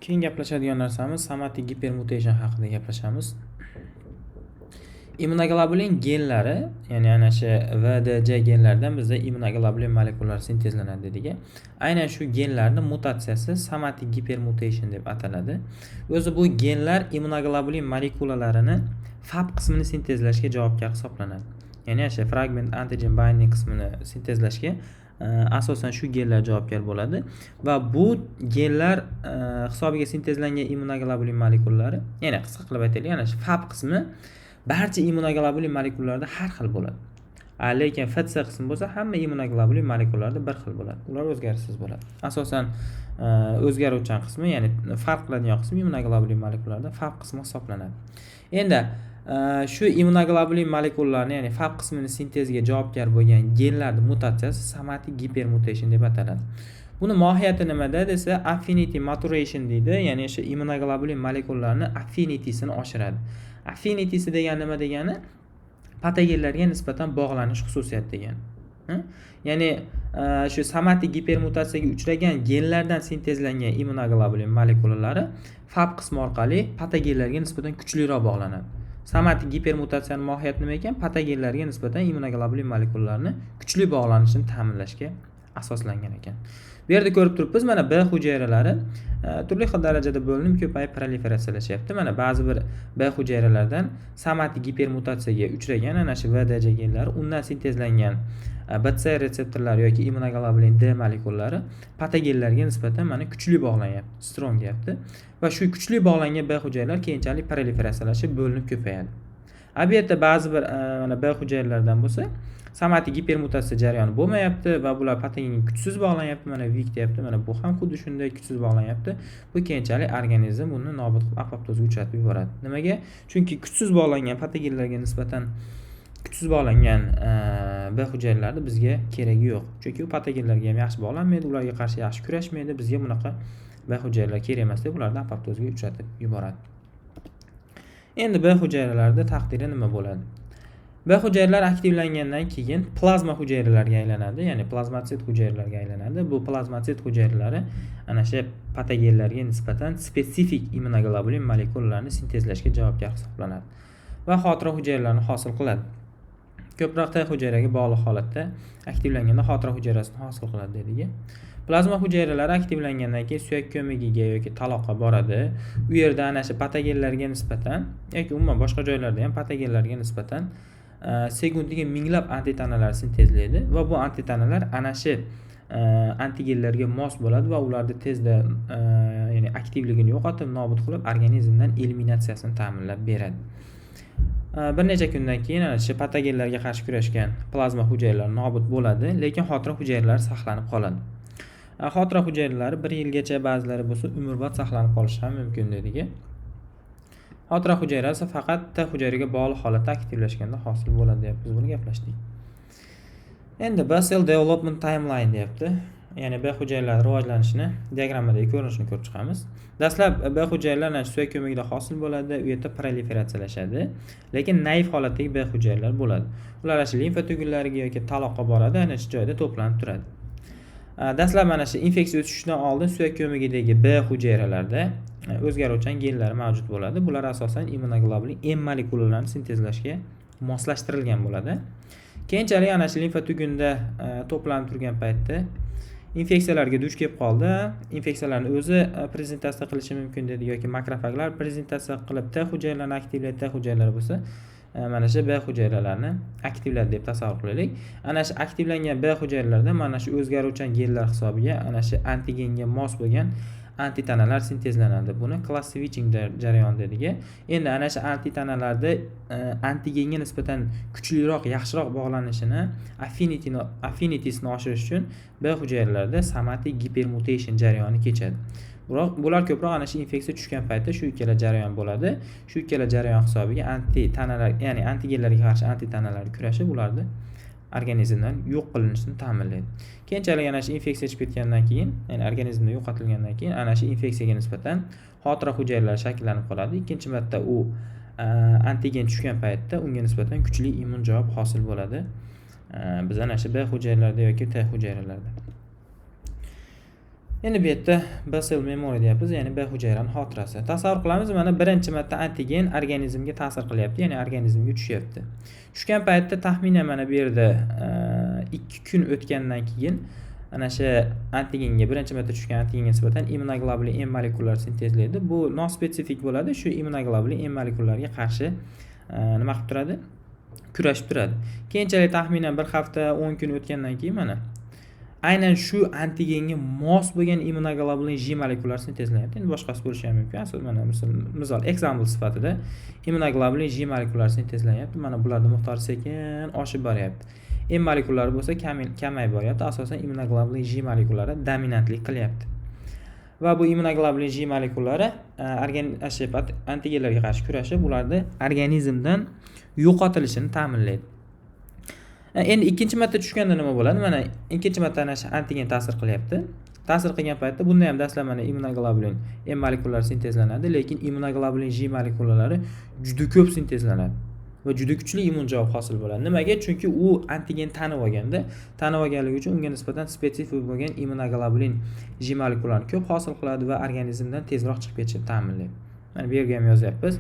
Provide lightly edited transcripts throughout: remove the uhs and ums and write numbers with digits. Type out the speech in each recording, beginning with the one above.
Keyin gaplashadigan narsamiz somatic hypermutation haqida gaplashamiz. Immunoglobulin genlari, ya'ni ana shu VDJ genlaridan bizda immunoglobulin molekullar sintezlanadi dedik. Aynan shu genlarning mutatsiyasi somatic hypermutation deb ataladi. O'zi bu genlar immunoglobulin molekulalarini Fab qismini sintezlashga javobgar hisoblanadi. Ya'ni o'sha fragment antigen binding qismini sintezlashga asosan shu genlar javobgar bo'ladi va bu genlar hisobiga sintezlangan immunoglobulin molekullari, ya'ni qisqa qilib aytaylik, ana shu Fab qismi barcha immunoglobulin molekullarida har xil bo'ladi. Lekin FC qismi bo'lsa hamma immunoglobulin molekullarida bir xil bo'ladi. Ular o'zgarishsiz bo'ladi. Asosan o'zgaruvchan qismi, ya'ni farq qiladigan qismi immunoglobulin molekullarida Fab qismi hisoblanadi. Endi shu immunoglobulin molekullarini, ya'ni Fab qismini sintezga javobgar bo'lgan genlarning mutatsiyasi somatic hypermutation deb ataladi. Buni mohiyati nimada desa, affinity maturation deydi, ya'ni o'sha immunoglobulin molekullarini affinity'sini oshiradi. Affinity'si degani nima degani? Patogenlarga nisbatan bog'lanish xususiyati degani. Ya'ni shu somatic hypermutatsiyaga uchragan genlardan sintezlangan immunoglobulin molekulalari Fab qismi orqali patogenlarga nisbatan kuchliroq bog'lanadi. Somatic hypermutatsiyaning mohiyati nima ekan? Patogenlarga nisbatan immunoglobulin molekullarini kuchli bog'lanishini ta'minlashga asoslangan ekan. Bu yerda ko'rib turibmiz, mana B hujayralari turli xil darajada bo'linib ko'payib proliferatsiyalashyapti. Mana ba'zi bir B hujayralardan somatic hypermutatsiyaga uchragan ana shu VDJ genlari, undan sintezlangan BC retseptorlari yoki immunoglobulin D molekullari patogenlarga nisbatan mana kuchli bog'lanyapti, strong deyapti. Va shu kuchli bog'langan B hujayralar keyinchalik proliferatsiyalashib bo'linib ko'payadi. Bu yerda ba'zi bir mana B hujayralardan bo'lsa somatic hypermutatsiya jarayoni bo'lmayapti va bular patogenga kuchsiz bog'lanyapti. Mana Vik deyapti. Mana bu ham xuddi shunday kuchsiz bog'lanyapti. Bu keyinchalik organizm uni nobud qilib apoptozga uchratib yuboradi. Nimaga? Chunki kuchsiz bog'langan patogenlarga nisbatan kuchsiz bog'langan B hujayralarni bizga keragi yo'q. Chunki u patogenlarga ham yaxshi bog'lanmaydi, ularga qarshi yaxshi kurashmaydi. Bizga bunaqa B hujayralar kerak emas deb ularni apoptozga uchratib yuboradi. Endi B hujayralarida taqdiri nima bo'ladi? B hujayralar aktivlangandan keyin plazma hujayralarga aylanadi, ya'ni plazmatsit hujayralarga aylanadi. Bu plazmatsit hujayralari ana shu patogenlarga nisbatan spesifik immunoglobulin molekullarini sintezlashga javobgar hisoblanadi va xotira hujayralarini hosil qiladi. Ko'proq T hujayraga bog'liq holatda aktivlanganda xotira hujayrasini hosil qiladi dedik. Plazma hujayralari aktivlangandan keyin suyak ko'migiga yoki taloqqa boradi. U yerda ana shu patogenlarga nisbatan yoki umuman boshqa joylarda ham patogenlarga nisbatan sekundiga minglab antitanalar sintezlaydi va bu antitanalar ana shu antigenlarga mos bo'ladi va ularni tezda ya'ni aktivligini yo'qotib, nobud qilib, organizmdan eliminatsiyasini ta'minlab beradi. Bir necha kundan keyin ana shu patogenlarga qarshi kurashgan plazma hujayralar nobud bo'ladi, lekin xotira hujayralari saqlanib qoladi. Xotira hujayralari 1 yilgacha, ba'zilari bo'lsa umrbod saqlanib qolishi ham mumkin dedik. Xotira hujayrasi faqat T hujayraga bog'liq holatda aktivlashganda hosil bo'ladi deb biz buni gaplashdik. Endi B cell development timeline deyapti. Ya'ni B hujayralar rivojlanishini diagrammadagi ko'rinishini ko'rib chiqamiz. Dastlab B hujayralar ana shu suyak ko'magida hosil bo'ladi, u yerda proliferatsiyalashadi. Lekin naif holatdagi B hujayralar bo'ladi. Ular ana shu limfa tugullariga yoki taloqqa boradi, ana shu joyda to'planib turadi. Dastlab mana shu infeksiya o'tishidan oldin suyak ko'magidagi B hujayralarda o'zgaruvchan genlar mavjud bo'ladi. Bular asosan immunoglobulin M molekulalarini sintezlashga moslashtirilgan bo'ladi. Keyinchalik ana shu limfa tugunda to'planib turgan paytda infeksiyalarga duch kelib qoldi. Infeksiyalarni o'zi prezentatsiya qilishi mumkin dedi yoki makrofaglar prezentatsiya qilib T hujayralarni aktivlaydi. T hujayralar bo'lsa mana shu B hujayralarni aktivladi deb tasavvur qilaylik. Ana shu aktivlangan B hujayralarda mana shu o'zgaruvchan genlar hisobiga ana shu antigenga mos bo'lgan antitanalar sintezlanadi. Buni class switching jarayoni dedik. Endi ana shu antitanalarda antigenga nisbatan kuchliroq, yaxshiroq bog'lanishini, affinity'sini oshirish uchun B hujayralarda somatic hypermutation jarayoni kechadi. Bular ko'proq ana shu infeksiya tushgan paytda shu ikkala jarayon bo'ladi. Shu ikkala jarayon hisobiga antitanalar, ya'ni antigenlarga qarshi antitanalar kurashib, ularni organizmdan yo'q qilinishini ta'minlaydi. Keyinchalik ana shu infeksiya chiqib ketgandan keyin, ya'ni organizmda yo'qotilgandan keyin ana shu infeksiyaga nisbatan xotira hujayralari shakllanib qoladi. Ikkinchi marta u antigen tushgan paytda unga nisbatan kuchli immun javob hosil bo'ladi. Biz ana shu B hujayralarda yoki T hujayralarda. Endi bu yerda B cell memory deyapmiz, ya'ni B hujayraning xotirasi. Tasavvur qilamiz, mana birinchi marta antigen organizmga ta'sir qilyapti, ya'ni organizmga tushyapti. Tushgan paytda taxminan mana bu yerda 2 kun o'tgandan keyin ana o'sha antigenga birinchi marta tushgan antigenga nisbatan immunoglobulin M molekulyalari sintezlaydi. Bu nospetsifik bo'ladi. Shu immunoglobulin M molekulyalariga qarshi nima qilib turadi? Kurashib turadi. Keyinchalik taxminan 1 hafta 10 kun o'tgandan keyin mana aynan shu antigenga mos bo'lgan immunoglobulin J molekulyalari sintezlanyapti. Endi boshqasi bo'lishi ham mumkin. Aslida mana misol example sifatida immunoglobulin J molekulyalari sintezlanyapti. Mana bularning miqdori sekin oshib boryapti. M molekulyalari bo'lsa kamayib boryapti. Asosan immunoglobulin J molekulyalari dominantlik qilyapti. Va bu immunoglobulin J molekulyalari antigenlarga qarshi kurashib, ularni organizmdan yo'qotilishini ta'minlaydi. Endi ikkinchi marta tushganda nima bo'ladi? Mana ikkinchi marta ana shu antigen ta'sir qilyapti. Ta'sir qilgan paytda bunda ham dastlab mana immunoglobulin M molekulyalari sintezlanadi, lekin immunoglobulin J molekulyalari juda ko'p sintezlanadi va juda kuchli immun javob hosil bo'ladi. Nimaga? Chunki u antigen tanib olganligi uchun unga nisbatan spetsifik bo'lgan immunoglobulin J molekulyalarini ko'p hosil qiladi va organizmdan tezroq chiqib ketishini ta'minlaydi. Mana bu yerga ham yozyapmiz.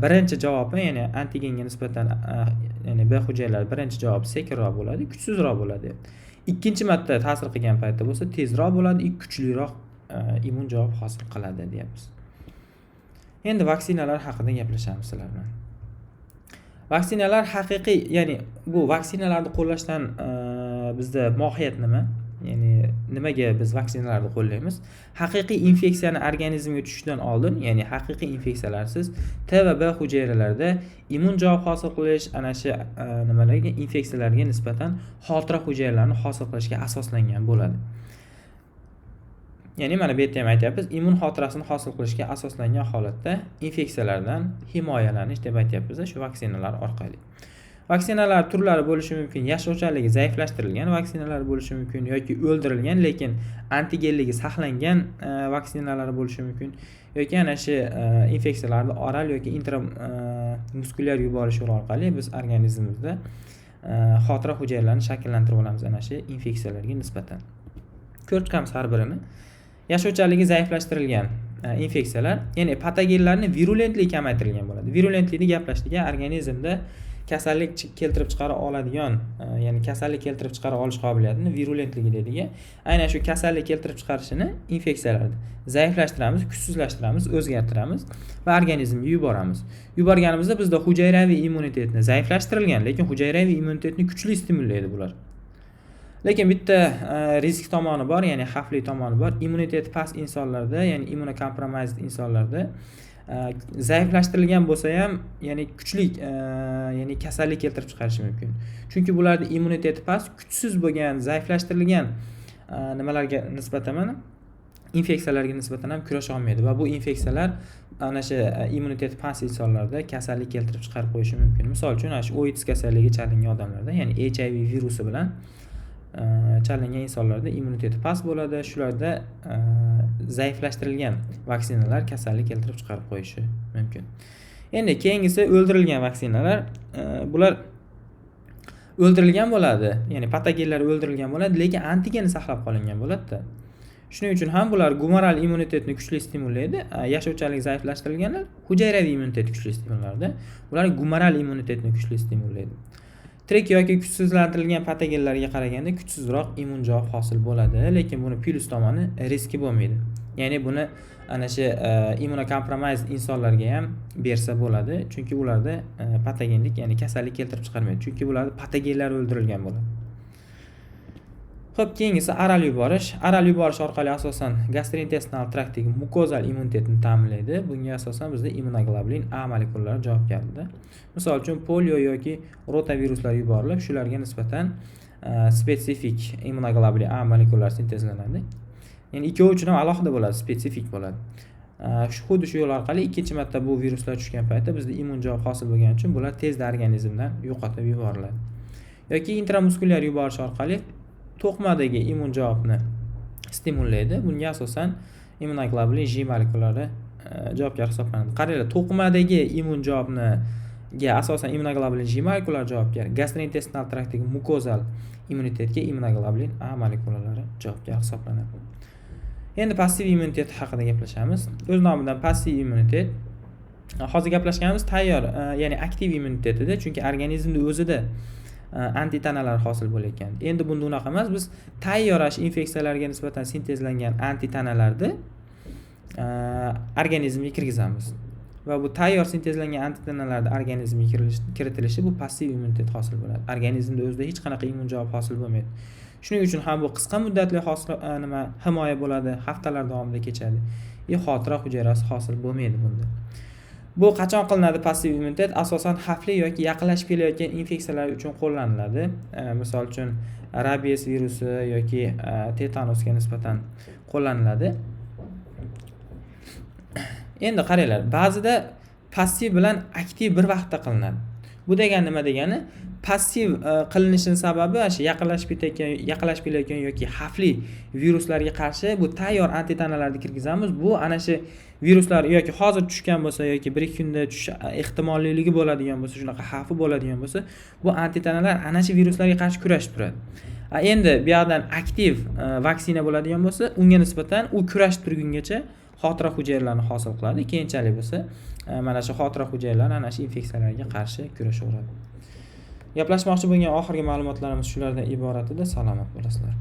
Birinchi javobi, ya'ni antigenga nisbatan ya'ni B hujayralari birinchi javob sekinroq bo'ladi, kuchsizroq bo'ladi. Ikkinchi marta ta'sir qilgan paytda bo'lsa tezroq bo'ladi, kuchliroq immun javob hosil qiladi deyapmiz. Endi vaksinalar haqida gaplashamiz sizlar bilan. Vaksinalar haqiqiy, ya'ni bu vaksinalarni qo'llashdan bizda mohiyat nima? Ya'ni nimaga biz vaksinalarni qo'llaymiz? Haqiqiy infeksiyani organizmga tushishidan oldin, ya'ni haqiqiy infeksiyalarsiz T va B hujayralarida immun javob hosil qilish, ana shu nimalarga infeksiyalarga nisbatan xotira hujayralarini hosil qilishga asoslangan bo'ladi. Ya'ni mana bu yerda ham aytyapmiz, immun xotirasini hosil qilishga asoslangan holatda infeksiyalardan himoyalanish deb aytyapmiz shu vaksinalar orqali. Vaksinalar turlari bo'lishi mumkin, yashovchanligi zaiflashtirilgan vaksinalar bo'lishi mumkin yoki o'ldirilgan lekin antigenligi saqlangan vaksinalar bo'lishi mumkin yoki ana shu infeksiyalarni oral yoki intramuskulyar yuborish yo'li orqali biz organizmimizda xotira hujayralarini shakllantirib olamiz ana shu infeksiyalarga nisbatan. Ko'rib chiqamiz har birini. Yashovchanligi zaiflashtirilgan infeksiyalar, ya'ni patogenlarning virulentligi kamaytirilgan bo'ladi. Virulentlikni gaplashdik, organizmda kasallik keltirib chiqara oladigan, ya'ni kasallik keltirib chiqara olish qobiliyatini virulentligi deydiga. Aynan shu kasallik keltirib chiqarishini infeksiyalarni zaiflashtiramiz, kuchsizlashtiramiz, o'zgartiramiz va organizmga yuboramiz. Yuborganimizda bizda hujayraviy immunitetni zaiflashtirilgan, lekin hujayraviy immunitetni kuchli stimullaydi bular. Lekin bitta risk tomoni bor, ya'ni xavfli tomoni bor. Immuniteti past insonlarda, ya'ni immunocompromised insonlarda zaiflashtirilgan bo'lsa ham, ya'ni kuchli, ya'ni kasallik keltirib chiqarishi mumkin. Chunki bularning immuniteti past, kuchsiz bo'lgan, zaiflashtirilgan nimalarga nisbatan mana infeksiyalarga nisbatan ham kurasha olmaydi va bu infeksiyalar ana shu immuniteti past insonlarda kasallik keltirib chiqarib qo'yishi mumkin. Misol uchun, shu AIDS kasalligiga chalingan odamlarda, ya'ni HIV virusi bilan chalingan insonlarda immuniteti past bo'ladi. Shularda zaiflashtirilgan vaksinalar kasallik keltirib chiqarib qo'yishi mumkin. Endi keyingisi o'ldirilgan vaksinalar. Bular o'ldirilgan bo'ladi, ya'ni patogenlar o'ldirilgan bo'ladi, lekin antigeni saqlab qolingan bo'ladi-da. Shuning uchun ham bular gumoral immunitetni kuchli stimullaydi. Yashovchanlik zaiflashtirilganlar hujayraviy immunitet kuchli stimullaydi. Bular gumoral immunitetni kuchli stimullaydi. Tirik yoki kuchsizlantirilgan patogenlarga qaraganda kuchsizroq immun javob hosil bo'ladi, lekin buni plus tomoni riski bo'lmaydi. Ya'ni buni ana shu immunocompromised insonlarga ham bersa bo'ladi, chunki ularda patogenlik, ya'ni kasallik keltirib chiqarmaydi. Chunki bularda patogenlar o'ldirilgan bo'ladi. Xo'p, keyingisi oral yuborish. Oral yuborish orqali asosan gastrointestinal traktdagi mukozal immunitetni ta'minlaydi. Bunga asosan bizda immunoglobulin A molekulyalari javobgardir. Misol uchun polio yoki rotaviruslar yuborilib, shularga nisbatan spetsifik immunoglobulin A molekulyalari sintezlanadi. Ya'ni ikkovi uchun ham alohida bo'ladi, spetsifik bo'ladi. Xuddi shu yo'l orqali ikkinchi marta bu viruslar tushgan paytda bizda immun javob hosil bo'lgani uchun bular tezda organizmdan yo'qotib yuboriladi. Yoki intramuskulyar yuborish orqali to'qmadagi immun javobni stimullaydi. Bunga asosan immunoglobulin J molekulyalari javobgar hisoblanadi. Qaranglar, to'qimadagi immun javobniga asosan immunoglobulin J molekulyalari javobgar, gastrointestinal traktdagi mukozal immunitetga immunoglobulin A molekulyalari javobgar hisoblanadi. Endi passiv immunitet haqida gaplashamiz. O'z nomidan passiv immunitet. Hozir gaplashganimiz tayyor, ya'ni aktiv immunitet edi, chunki organizmda o'zida antitanalar hosil bo'layotgan. Endi bunda unaqa emas, biz tayyor infeksiyalarga nisbatan sintezlangan antitanalarni organizmga kirgizamiz. Va bu tayyor sintezlangan antitanalarning organizmga kiritilishi bu passiv immunitet hosil bo'ladi. Organizmda o'zida hech qanaqa immun javob hosil bo'lmaydi. Shuning uchun ham bu qisqa muddatli himoya bo'ladi, haftalar davomida kechadi. Xotira hujayrasi hosil bo'lmaydi bunda. Bu qachon qilinadi passiv immunitet? Asosan xavfli yoki yaqinlashib kelayotgan infeksiyalar uchun qo'llaniladi. Misol uchun rabies virusi yoki tetanusga nisbatan qo'llaniladi. Endi qaranglar, ba'zida passiv bilan aktiv bir vaqtda qilinadi. Bu degani nima degani? Passiv qilinishining sababi o'sha yaqinlashib kelayotgan yoki xavfli viruslarga qarshi bu tayyor antitanalarni kirgizamiz. Bu ana shu viruslar yoki hozir tushgan bo'lsa yoki 1-2 kunda tushish ehtimolliligi bo'ladigan bo'lsa, shunaqa xavfi bo'ladigan bo'lsa, bu antitanalar ana shu viruslarga qarshi kurashib turadi. Endi bu yoqdan aktiv vaksina bo'ladigan bo'lsa, unga nisbatan u kurashib turgungacha xotira hujayralarini hosil qiladi. Keyinchalik bo'lsa, mana shu xotira hujayralari ana shu infeksiyalarga qarshi kurashaveradi. Gaplashmoqchi bo'lgan oxirgi ma'lumotlarimiz shulardan iborat edi. Salomat bo'lasizlar.